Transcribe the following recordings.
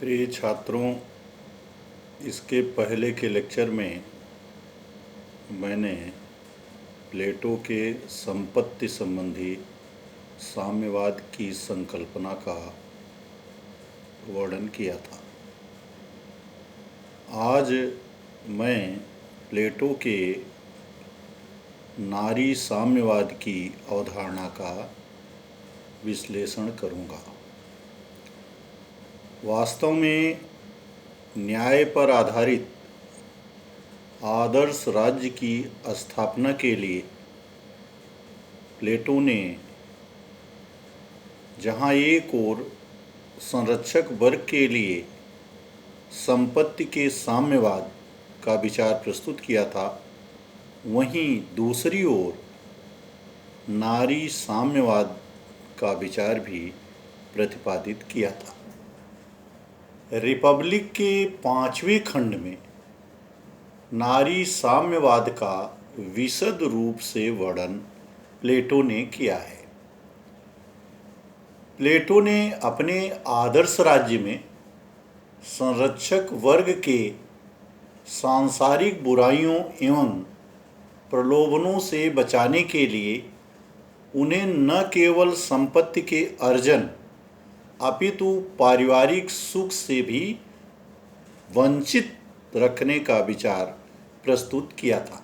प्रिय छात्रों, इसके पहले के लेक्चर में मैंने प्लेटो के संपत्ति संबंधी साम्यवाद की संकल्पना का वर्णन किया था। आज मैं प्लेटो के नारी साम्यवाद की अवधारणा का विश्लेषण करूँगा। वास्तव में न्याय पर आधारित आदर्श राज्य की स्थापना के लिए प्लेटो ने जहाँ एक ओर संरक्षक वर्ग के लिए संपत्ति के साम्यवाद का विचार प्रस्तुत किया था, वहीं दूसरी ओर नारी साम्यवाद का विचार भी प्रतिपादित किया था। रिपब्लिक के 5वें खंड में नारी साम्यवाद का विशद रूप से वर्णन प्लेटो ने किया है। प्लेटो ने अपने आदर्श राज्य में संरक्षक वर्ग के सांसारिक बुराइयों एवं प्रलोभनों से बचाने के लिए उन्हें न केवल संपत्ति के अर्जन अपितु पारिवारिक सुख से भी वंचित रखने का विचार प्रस्तुत किया था।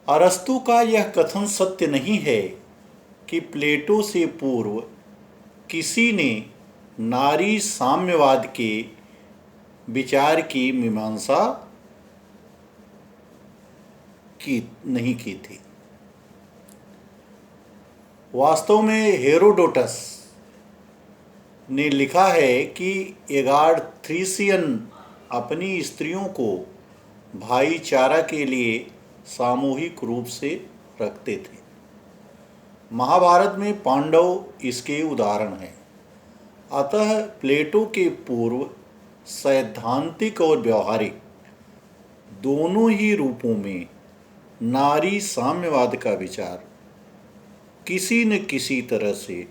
अरस्तु का यह कथन सत्य नहीं है कि प्लेटो से पूर्व किसी ने नारी साम्यवाद के विचार की मीमांसा नहीं की थी। वास्तव में हेरोडोटस ने लिखा है कि एगार्थ्रीसियन अपनी स्त्रियों को भाईचारा के लिए सामूहिक रूप से रखते थे। महाभारत में पांडव इसके उदाहरण हैं। अतः प्लेटो के पूर्व सैद्धांतिक और व्यवहारिक दोनों ही रूपों में नारी साम्यवाद का विचार किसी न किसी तरह से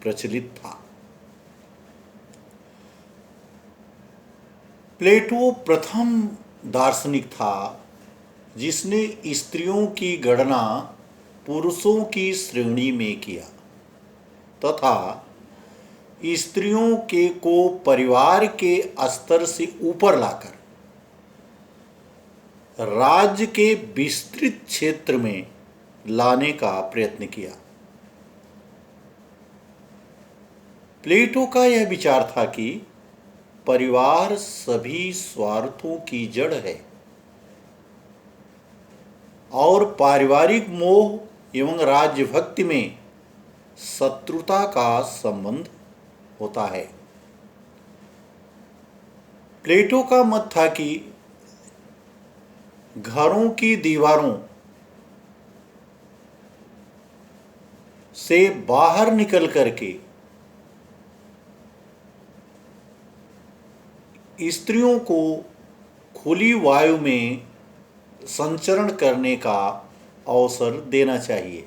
प्रचलित था। प्लेटो प्रथम दार्शनिक था जिसने स्त्रियों की गणना पुरुषों की श्रेणी में किया तथा स्त्रियों के को परिवार के स्तर से ऊपर लाकर राज्य के विस्तृत क्षेत्र में लाने का प्रयत्न किया। प्लेटो का यह विचार था कि परिवार सभी स्वार्थों की जड़ है और पारिवारिक मोह एवं राज्य भक्ति में शत्रुता का संबंध होता है। प्लेटो का मत था कि घरों की दीवारों से बाहर निकल करके स्त्रियों को खुली वायु में संचरण करने का अवसर देना चाहिए।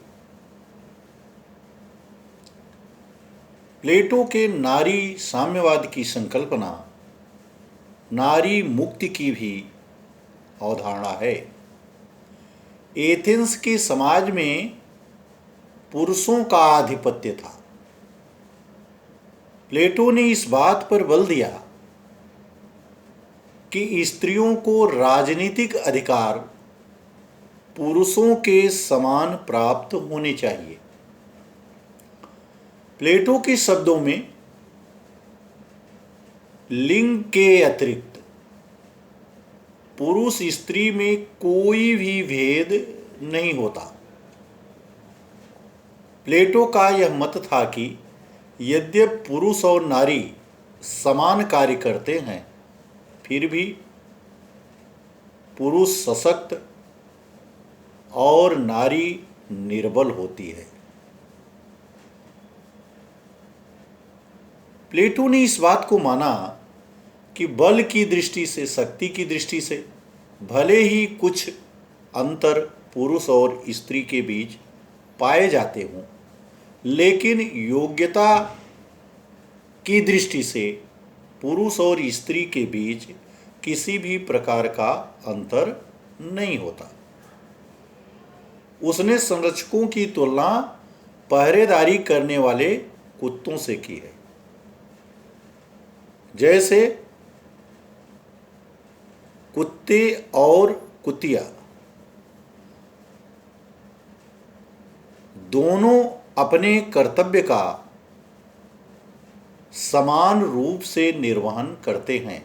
प्लेटो के नारी साम्यवाद की संकल्पना नारी मुक्ति की भी अवधारणा है। एथेंस के समाज में पुरुषों का आधिपत्य था। प्लेटो ने इस बात पर बल दिया कि स्त्रियों को राजनीतिक अधिकार पुरुषों के समान प्राप्त होने चाहिए। प्लेटो के शब्दों में लिंग के अतिरिक्त पुरुष स्त्री में कोई भी भेद नहीं होता। प्लेटो का यह मत था कि यद्यपि पुरुष और नारी समान कार्य करते हैं, फिर भी पुरुष सशक्त और नारी निर्बल होती है। प्लेटो ने इस बात को माना कि बल की दृष्टि से, शक्ति की दृष्टि से भले ही कुछ अंतर पुरुष और स्त्री के बीच पाए जाते हों, लेकिन योग्यता की दृष्टि से पुरुष और स्त्री के बीच किसी भी प्रकार का अंतर नहीं होता। उसने संरक्षकों की तुलना पहरेदारी करने वाले कुत्तों से की है। जैसे कुत्ते और कुतिया दोनों अपने कर्तव्य का समान रूप से निर्वहन करते हैं,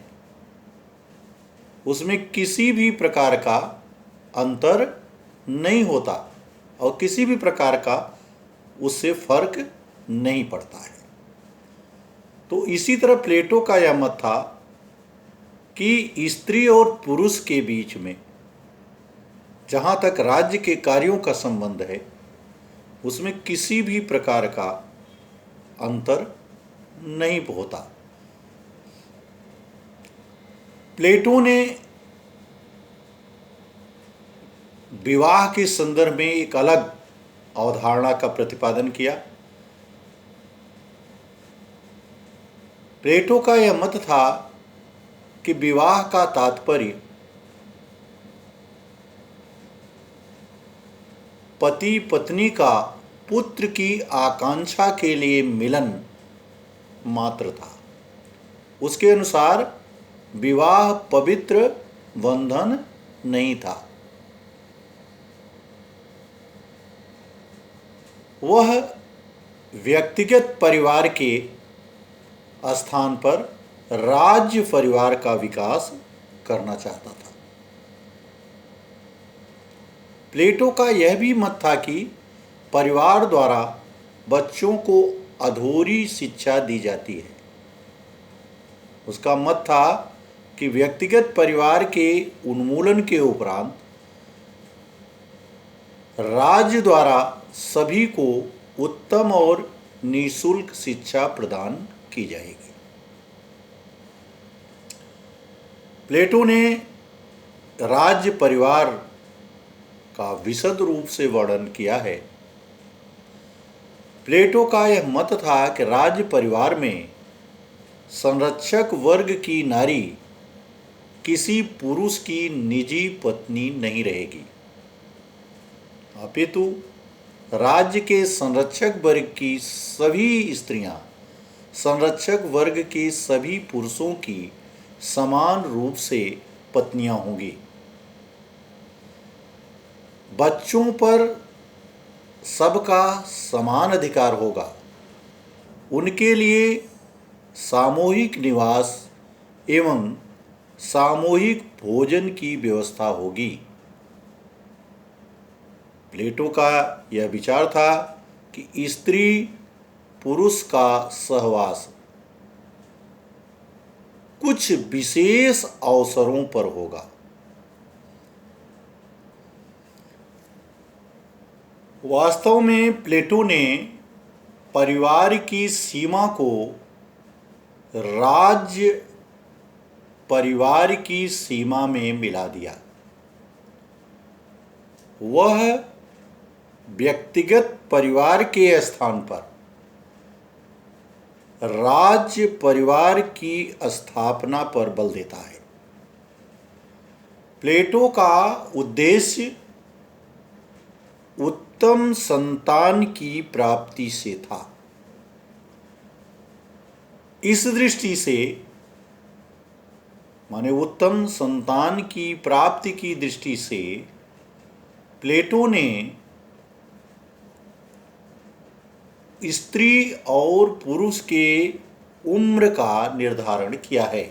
उसमें किसी भी प्रकार का अंतर नहीं होता और किसी भी प्रकार का उससे फर्क नहीं पड़ता है। तो इसी तरह प्लेटो का यह मत था कि स्त्री और पुरुष के बीच में जहाँ तक राज्य के कार्यों का संबंध है उसमें किसी भी प्रकार का अंतर नहीं होता। प्लेटो ने विवाह के संदर्भ में एक अलग अवधारणा का प्रतिपादन किया। प्लेटो का यह मत था कि विवाह का तात्पर्य पति पत्नी का पुत्र की आकांक्षा के लिए मिलन मात्र था। उसके अनुसार विवाह पवित्र बंधन नहीं था, वह व्यक्तिगत परिवार के स्थान पर राज्य परिवार का विकास करना चाहता था। प्लेटो का यह भी मत था कि परिवार द्वारा बच्चों को अधूरी शिक्षा दी जाती है। उसका मत था कि व्यक्तिगत परिवार के उन्मूलन के उपरांत राज्य द्वारा सभी को उत्तम और निःशुल्क शिक्षा प्रदान की जाएगी। प्लेटो ने राज्य परिवार का विशद रूप से वर्णन किया है। प्लेटो का यह मत था कि राज्य परिवार में संरक्षक वर्ग की नारी किसी पुरुष की निजी पत्नी नहीं रहेगी, अपितु राज्य के संरक्षक वर्ग की सभी स्त्रियां संरक्षक वर्ग के सभी पुरुषों की समान रूप से पत्नियां होंगी। बच्चों पर सबका समान अधिकार होगा, उनके लिए सामूहिक निवास एवं सामूहिक भोजन की व्यवस्था होगी। प्लेटो का यह विचार था कि स्त्री पुरुष का सहवास कुछ विशेष अवसरों पर होगा। वास्तव में प्लेटो ने परिवार की सीमा को राज्य परिवार की सीमा में मिला दिया। वह व्यक्तिगत परिवार के स्थान पर राज्य परिवार की स्थापना पर बल देता है। प्लेटो का उद्देश्य उत्तम संतान की प्राप्ति से था। इस दृष्टि से माने उत्तम संतान की प्राप्ति की दृष्टि से प्लेटो ने स्त्री और पुरुष के उम्र का निर्धारण किया है।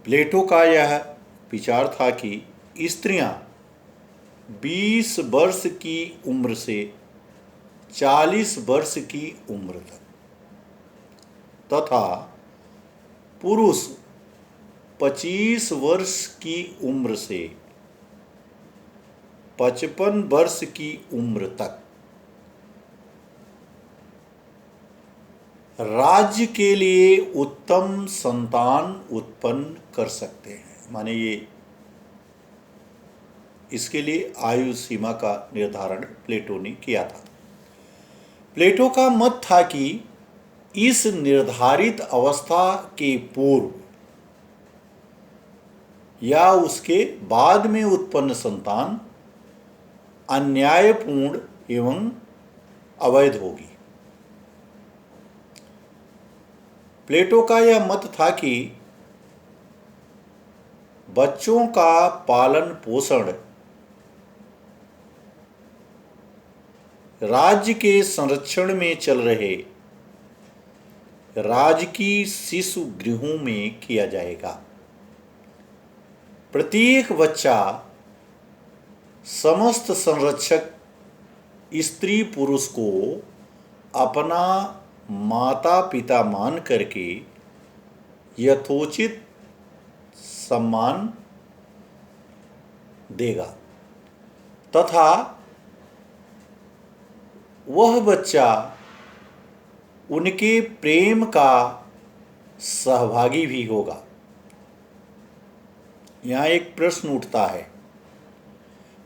प्लेटो का यह विचार था कि स्त्रियां 20 वर्ष की उम्र से 40 वर्ष की उम्र तक तथा पुरुष 25 वर्ष की उम्र से 55 वर्ष की उम्र तक राज्य के लिए उत्तम संतान उत्पन्न कर सकते हैं। माने ये इसके लिए आयु सीमा का निर्धारण प्लेटो ने किया था। प्लेटो का मत था कि इस निर्धारित अवस्था के पूर्व या उसके बाद में उत्पन्न संतान अन्यायपूर्ण एवं अवैध होगी। प्लेटो का यह मत था कि बच्चों का पालन पोषण राज्य के संरक्षण में चल रहे राजकीय शिशु गृहों में किया जाएगा। प्रत्येक बच्चा समस्त संरक्षक स्त्री पुरुष को अपना माता पिता मान करके यथोचित सम्मान देगा तथा वह बच्चा उनके प्रेम का सहभागी भी होगा। यहाँ एक प्रश्न उठता है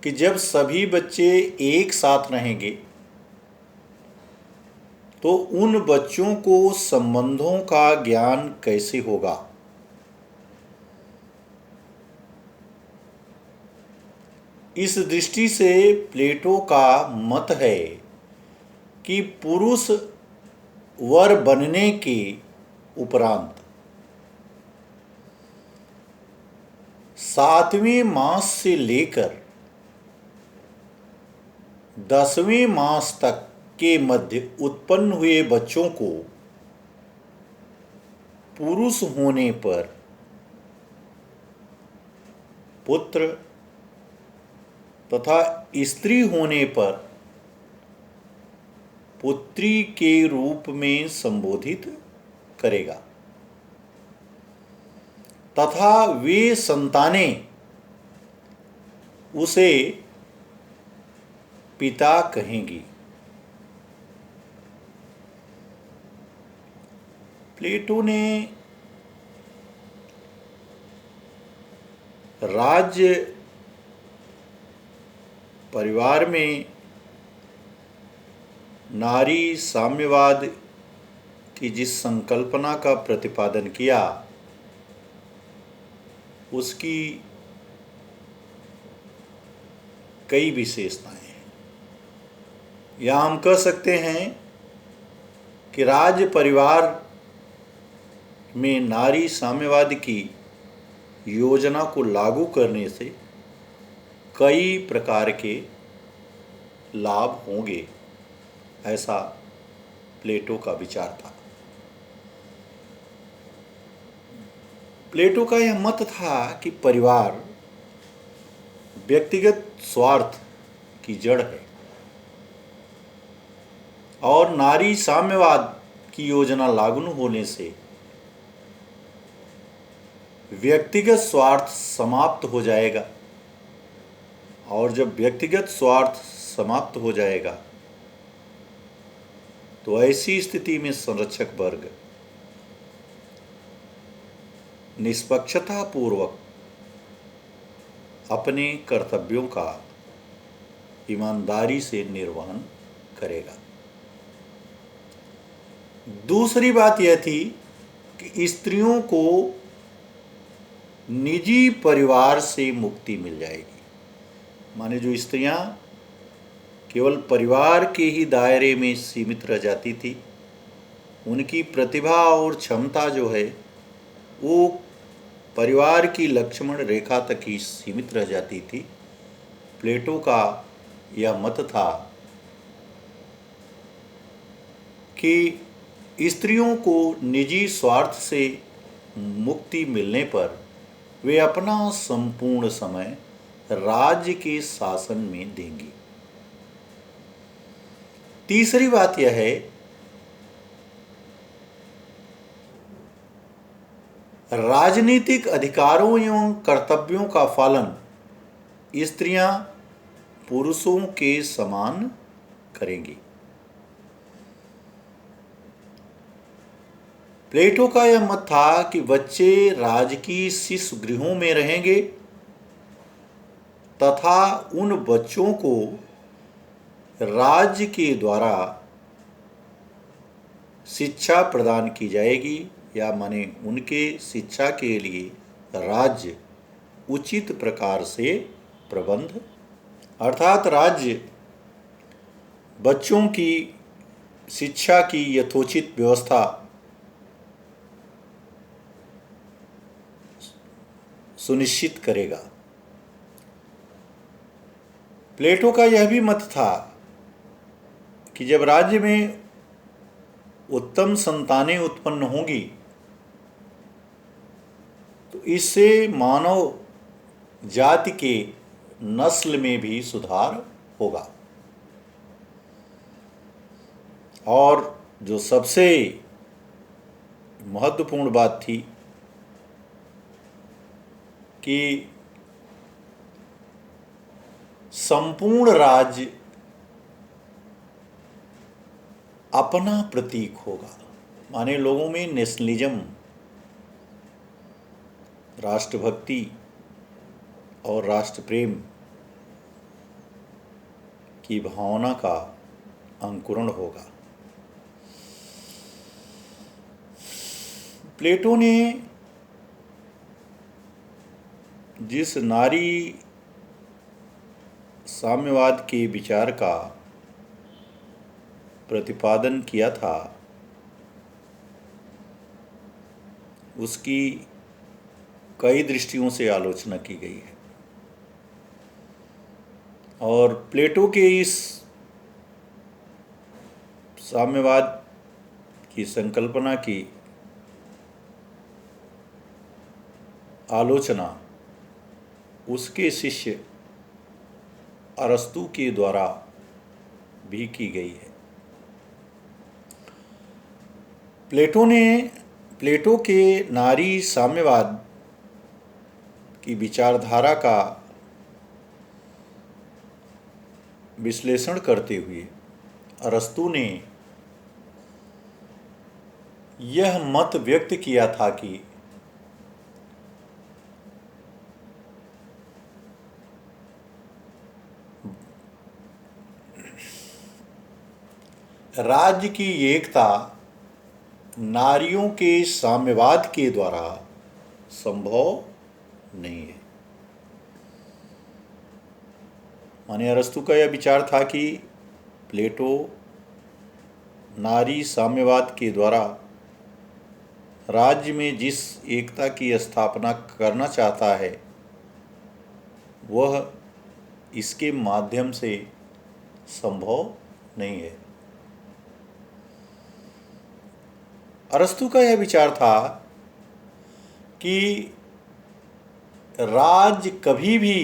कि जब सभी बच्चे एक साथ रहेंगे तो उन बच्चों को संबंधों का ज्ञान कैसे होगा? इस दृष्टि से प्लेटो का मत है कि पुरुष वर बनने के उपरांत 7वें मास से लेकर 10वें मास तक के मध्य उत्पन्न हुए बच्चों को पुरुष होने पर पुत्र तथा स्त्री होने पर पुत्री के रूप में संबोधित करेगा तथा वे संतानें उसे पिता कहेंगी। प्लेटो ने राज्य परिवार में नारी साम्यवाद की जिस संकल्पना का प्रतिपादन किया उसकी कई विशेषताएं हैं। या हम कह सकते हैं कि राज्य परिवार में नारी साम्यवाद की योजना को लागू करने से कई प्रकार के लाभ होंगे, ऐसा प्लेटो का विचार था। प्लेटो का यह मत था कि परिवार व्यक्तिगत स्वार्थ की जड़ है और नारी साम्यवाद की योजना लागू होने से व्यक्तिगत स्वार्थ समाप्त हो जाएगा और जब व्यक्तिगत स्वार्थ समाप्त हो जाएगा तो ऐसी स्थिति में संरक्षक वर्ग निष्पक्षता पूर्वक अपने कर्तव्यों का ईमानदारी से निर्वहन करेगा। दूसरी बात यह थी कि स्त्रियों को निजी परिवार से मुक्ति मिल जाएगी। माने जो स्त्रियां केवल परिवार के ही दायरे में सीमित रह जाती थी, उनकी प्रतिभा और क्षमता जो है वो परिवार की लक्ष्मण रेखा तक ही सीमित रह जाती थी। प्लेटो का यह मत था कि स्त्रियों को निजी स्वार्थ से मुक्ति मिलने पर वे अपना संपूर्ण समय राज्य के शासन में देंगी। तीसरी बात यह है राजनीतिक अधिकारों एवं कर्तव्यों का पालन स्त्रियां पुरुषों के समान करेंगी। प्लेटो का यह मत था कि बच्चे राजकीय शिशु गृहों में रहेंगे तथा उन बच्चों को राज्य के द्वारा शिक्षा प्रदान की जाएगी, या माने उनके शिक्षा के लिए राज्य उचित प्रकार से प्रबंध, अर्थात राज्य बच्चों की शिक्षा की यथोचित व्यवस्था सुनिश्चित करेगा। प्लेटो का यह भी मत था कि जब राज्य में उत्तम संतानें उत्पन्न होंगी तो इससे मानव जाति के नस्ल में भी सुधार होगा। और जो सबसे महत्वपूर्ण बात थी कि संपूर्ण राज्य अपना प्रतीक होगा, माने लोगों में नेशनलिज्म, राष्ट्रभक्ति और राष्ट्र प्रेम की भावना का अंकुरण होगा। प्लेटो ने जिस नारी साम्यवाद के विचार का प्रतिपादन किया था उसकी कई दृष्टियों से आलोचना की गई है, और प्लेटो के इस साम्यवाद की संकल्पना की आलोचना उसके शिष्य अरस्तु के द्वारा भी की गई है। प्लेटो के नारी साम्यवाद की विचारधारा का विश्लेषण करते हुए अरस्तु ने यह मत व्यक्त किया था कि राज्य की एकता नारियों के साम्यवाद के द्वारा संभव नहीं है। माने अरस्तु का यह विचार था कि प्लेटो नारी साम्यवाद के द्वारा राज्य में जिस एकता की स्थापना करना चाहता है वह इसके माध्यम से संभव नहीं है। अरस्तु का यह विचार था कि राज्य कभी भी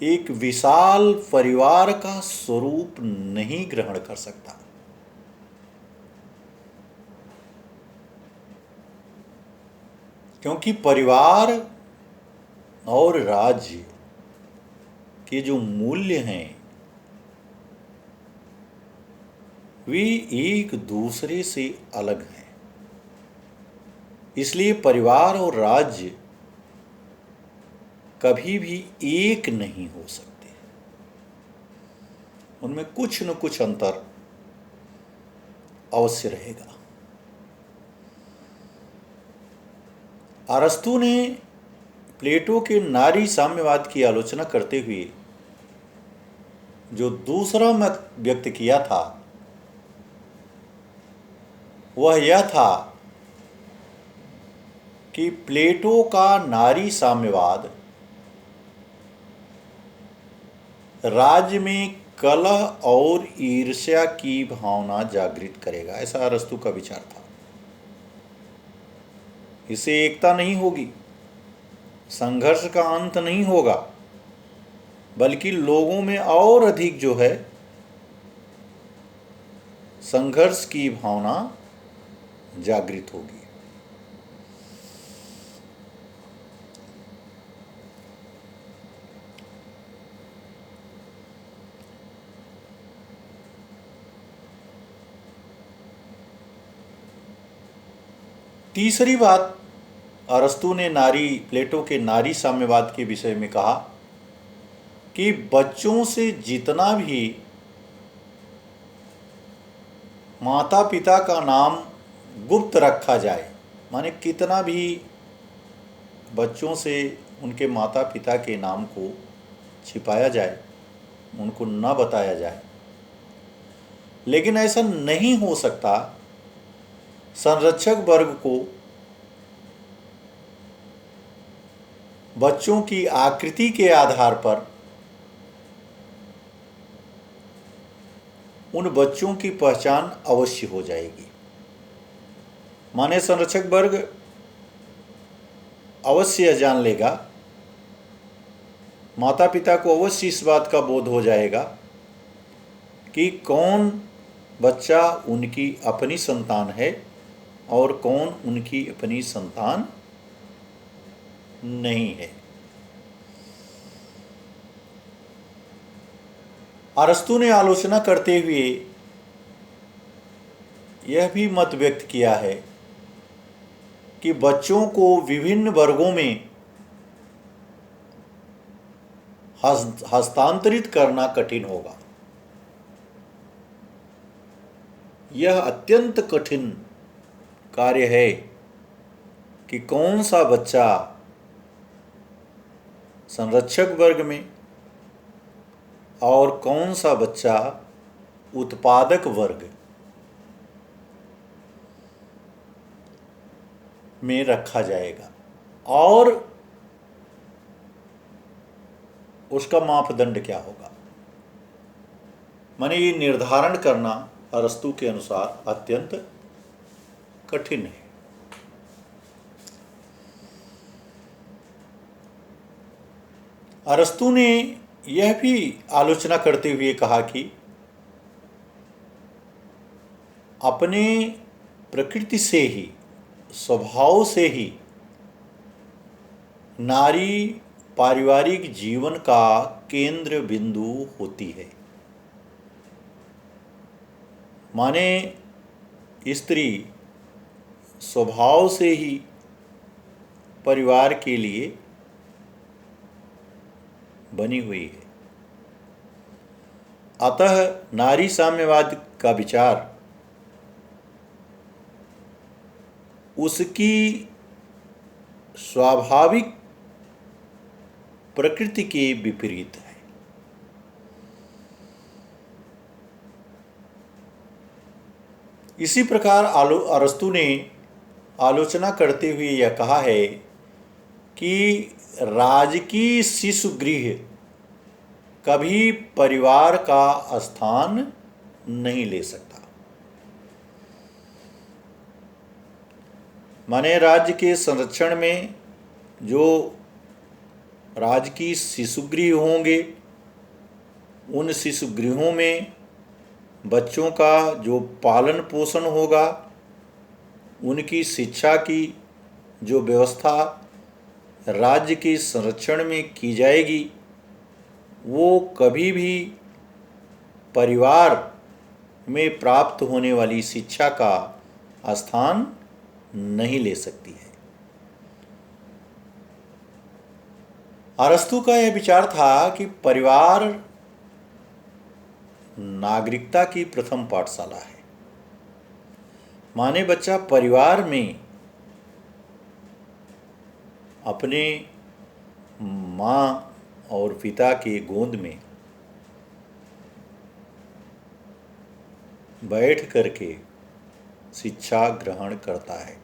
एक विशाल परिवार का स्वरूप नहीं ग्रहण कर सकता, क्योंकि परिवार और राज्य के जो मूल्य हैं वे एक दूसरे से अलग हैं। इसलिए परिवार और राज्य कभी भी एक नहीं हो सकते, उनमें कुछ न कुछ अंतर अवश्य रहेगा। अरस्तु ने प्लेटो के नारी साम्यवाद की आलोचना करते हुए जो दूसरा मत व्यक्त किया था वह यह था कि प्लेटो का नारी साम्यवाद राज्य में कलह और ईर्ष्या की भावना जागृत करेगा, ऐसा अरस्तु का विचार था। इससे एकता नहीं होगी, संघर्ष का अंत नहीं होगा, बल्कि लोगों में और अधिक जो है संघर्ष की भावना जागृत होगी। तीसरी बात अरस्तु ने प्लेटो के नारी साम्यवाद के विषय में कहा कि बच्चों से जितना भी माता पिता का नाम गुप्त रखा जाए, माने कितना भी बच्चों से उनके माता पिता के नाम को छिपाया जाए, उनको न बताया जाए, लेकिन ऐसा नहीं हो सकता। संरक्षक वर्ग को बच्चों की आकृति के आधार पर उन बच्चों की पहचान अवश्य हो जाएगी। माने संरक्षक वर्ग अवश्य जान लेगा, माता पिता को अवश्य इस बात का बोध हो जाएगा कि कौन बच्चा उनकी अपनी संतान है और कौन उनकी अपनी संतान नहीं है। अरस्तु ने आलोचना करते हुए यह भी मत व्यक्त किया है कि बच्चों को विभिन्न वर्गों में हस्तांतरित करना कठिन होगा। यह अत्यंत कठिन कार्य है कि कौन सा बच्चा संरक्षक वर्ग में और कौन सा बच्चा उत्पादक वर्ग में रखा जाएगा, और उसका मापदंड क्या होगा। माने ये निर्धारण करना अरस्तु के अनुसार अत्यंत कठिन है। अरस्तु ने यह भी आलोचना करते हुए कहा कि अपने प्रकृति से ही, स्वभाव से ही नारी पारिवारिक जीवन का केंद्र बिंदु होती है। माने स्त्री स्वभाव से ही परिवार के लिए बनी हुई है। अतः नारी साम्यवाद का विचार उसकी स्वाभाविक प्रकृति के विपरीत है। इसी प्रकार अरस्तु ने आलोचना करते हुए यह कहा है कि राजकीय शिशु गृह कभी परिवार का स्थान नहीं ले सकता। माने राज्य के संरक्षण में जो राजकीय शिशुगृह होंगे, उन शिशुगृहों में बच्चों का जो पालन पोषण होगा, उनकी शिक्षा की जो व्यवस्था राज्य के संरक्षण में की जाएगी, वो कभी भी परिवार में प्राप्त होने वाली शिक्षा का स्थान नहीं ले सकती है। अरस्तु का यह विचार था कि परिवार नागरिकता की प्रथम पाठशाला है। माने बच्चा परिवार में अपने माँ और पिता के गोद में बैठ करके शिक्षा ग्रहण करता है।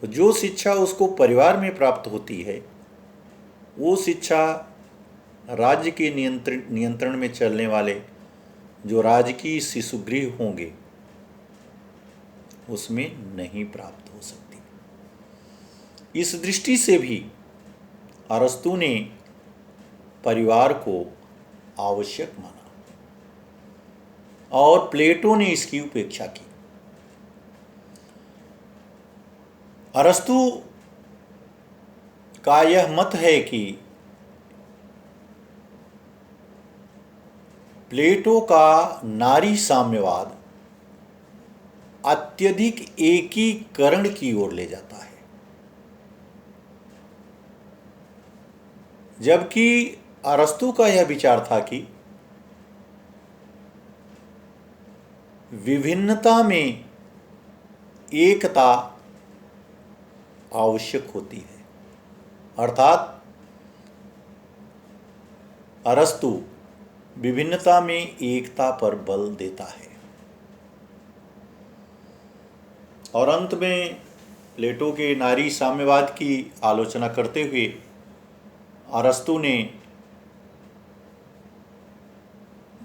तो जो शिक्षा उसको परिवार में प्राप्त होती है, वो शिक्षा राज्य के नियंत्रण में चलने वाले जो राजकीय शिशुगृह होंगे उसमें नहीं प्राप्त हो सकती। इस दृष्टि से भी अरस्तु ने परिवार को आवश्यक माना और प्लेटो ने इसकी उपेक्षा की। अरस्तु का यह मत है कि प्लेटो का नारी साम्यवाद अत्यधिक एकीकरण की ओर ले जाता है, जबकि अरस्तु का यह विचार था कि विभिन्नता में एकता आवश्यक होती है। अर्थात अरस्तु विभिन्नता में एकता पर बल देता है। और अंत में प्लेटो के नारी साम्यवाद की आलोचना करते हुए अरस्तु ने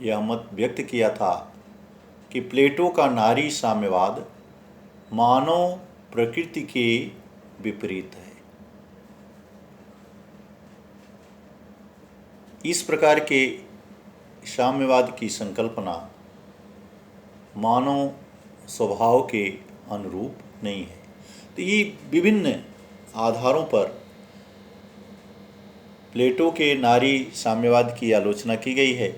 यह मत व्यक्त किया था कि प्लेटो का नारी साम्यवाद मानव प्रकृति के विपरीत है। इस प्रकार के साम्यवाद की संकल्पना मानव स्वभाव के अनुरूप नहीं है। तो ये विभिन्न आधारों पर प्लेटो के नारी साम्यवाद की आलोचना की गई है।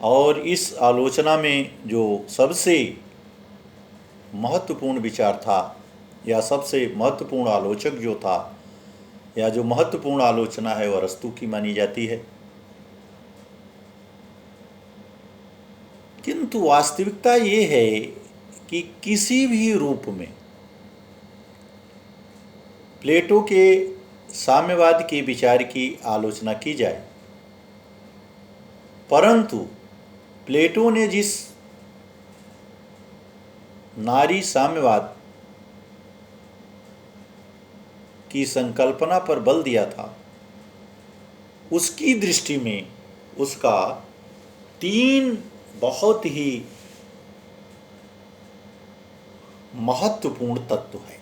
और इस आलोचना में जो सबसे महत्वपूर्ण विचार था या सबसे महत्वपूर्ण आलोचक जो था या जो महत्वपूर्ण आलोचना है वह अरस्तु की मानी जाती है। किंतु वास्तविकता ये है कि किसी भी रूप में प्लेटो के साम्यवाद के विचार की आलोचना की जाए, परंतु प्लेटो ने जिस नारी साम्यवाद की संकल्पना पर बल दिया था, उसकी दृष्टि में उसका 3 बहुत ही महत्वपूर्ण तत्व है।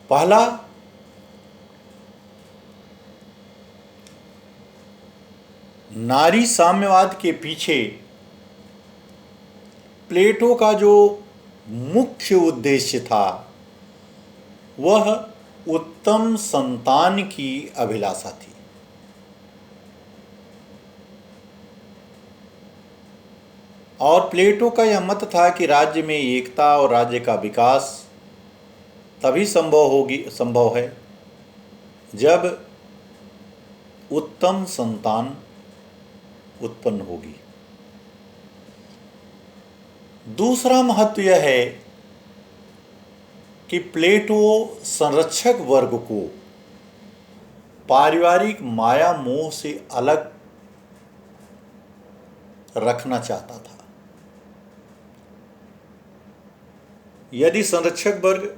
पहला, नारी साम्यवाद के पीछे प्लेटो का जो मुख्य उद्देश्य था वह उत्तम संतान की अभिलाषा थी। और प्लेटो का यह मत था कि राज्य में एकता और राज्य का विकास तभी संभव है जब उत्तम संतान उत्पन्न होगी। दूसरा महत्व यह है कि प्लेटो संरक्षक वर्ग को पारिवारिक माया मोह से अलग रखना चाहता था। यदि संरक्षक वर्ग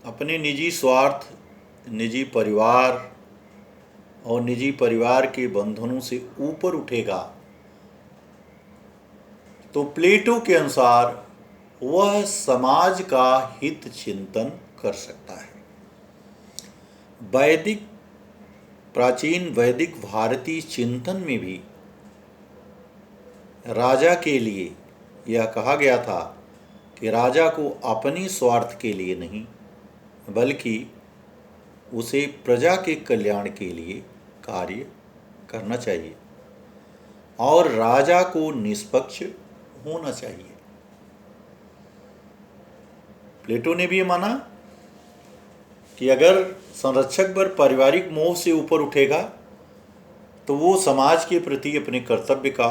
अपने निजी स्वार्थ, निजी परिवार और निजी परिवार के बंधनों से ऊपर उठेगा तो प्लेटो के अनुसार वह समाज का हित चिंतन कर सकता है। प्राचीन वैदिक भारतीय चिंतन में भी राजा के लिए यह कहा गया था कि राजा को अपने स्वार्थ के लिए नहीं बल्कि उसे प्रजा के कल्याण के लिए कार्य करना चाहिए और राजा को निष्पक्ष होना चाहिए। प्लेटो ने भी ये माना कि अगर संरक्षक वर्ग पारिवारिक मोह से ऊपर उठेगा तो वो समाज के प्रति अपने कर्तव्य का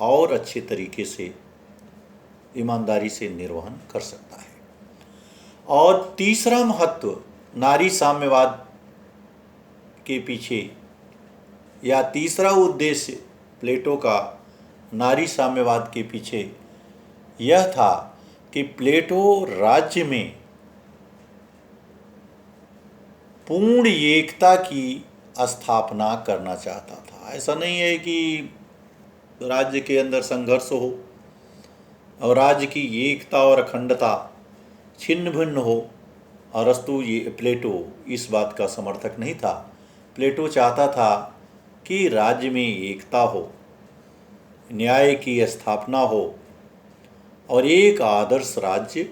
और अच्छे तरीके से ईमानदारी से निर्वहन कर सकता है। और तीसरा महत्व नारी साम्यवाद के पीछे या तीसरा उद्देश्य प्लेटो का नारी साम्यवाद के पीछे यह था कि प्लेटो राज्य में पूर्ण एकता की स्थापना करना चाहता था। ऐसा नहीं है कि राज्य के अंदर संघर्ष हो और राज्य की एकता और अखंडता छिन्न भिन्न हो। अरस्तु प्लेटो इस बात का समर्थक नहीं था। प्लेटो चाहता था कि राज्य में एकता हो, न्याय की स्थापना हो और एक आदर्श राज्य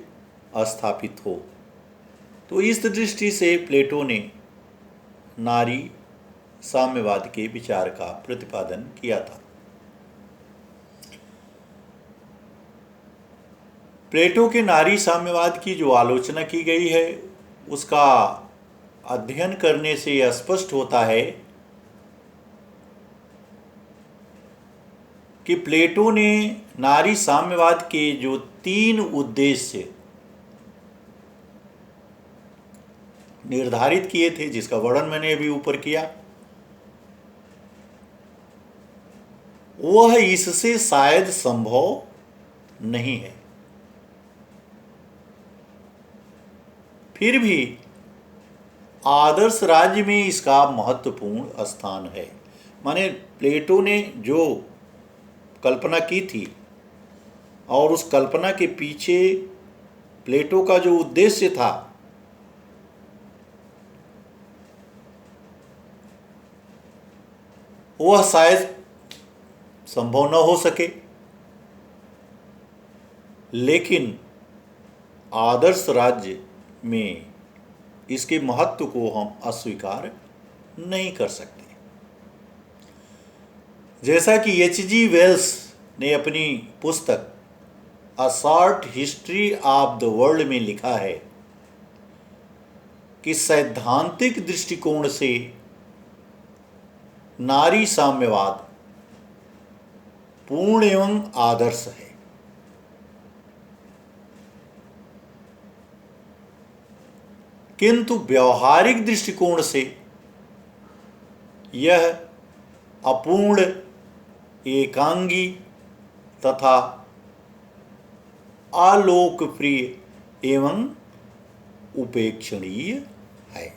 स्थापित हो। तो इस दृष्टि से प्लेटो ने नारी साम्यवाद के विचार का प्रतिपादन किया था। प्लेटो के नारी साम्यवाद की जो आलोचना की गई है उसका अध्ययन करने से यह स्पष्ट होता है कि प्लेटो ने नारी साम्यवाद के जो 3 उद्देश्य निर्धारित किए थे, जिसका वर्णन मैंने अभी ऊपर किया, वह इससे शायद संभव नहीं है। फिर भी आदर्श राज्य में इसका महत्वपूर्ण स्थान है। माने प्लेटो ने जो कल्पना की थी और उस कल्पना के पीछे प्लेटो का जो उद्देश्य था, वह शायद संभव न हो सके, लेकिन आदर्श राज्य में इसके महत्व को हम अस्वीकार नहीं कर सकते। जैसा कि H.G. वेल्स ने अपनी पुस्तक a short history of the world में लिखा है कि सैद्धांतिक दृष्टिकोण से नारी साम्यवाद पूर्ण एवं आदर्श है, किंतु व्यवहारिक दृष्टिकोण से यह अपूर्ण, एकांगी तथा अलोकप्रिय एवं उपेक्षणीय है।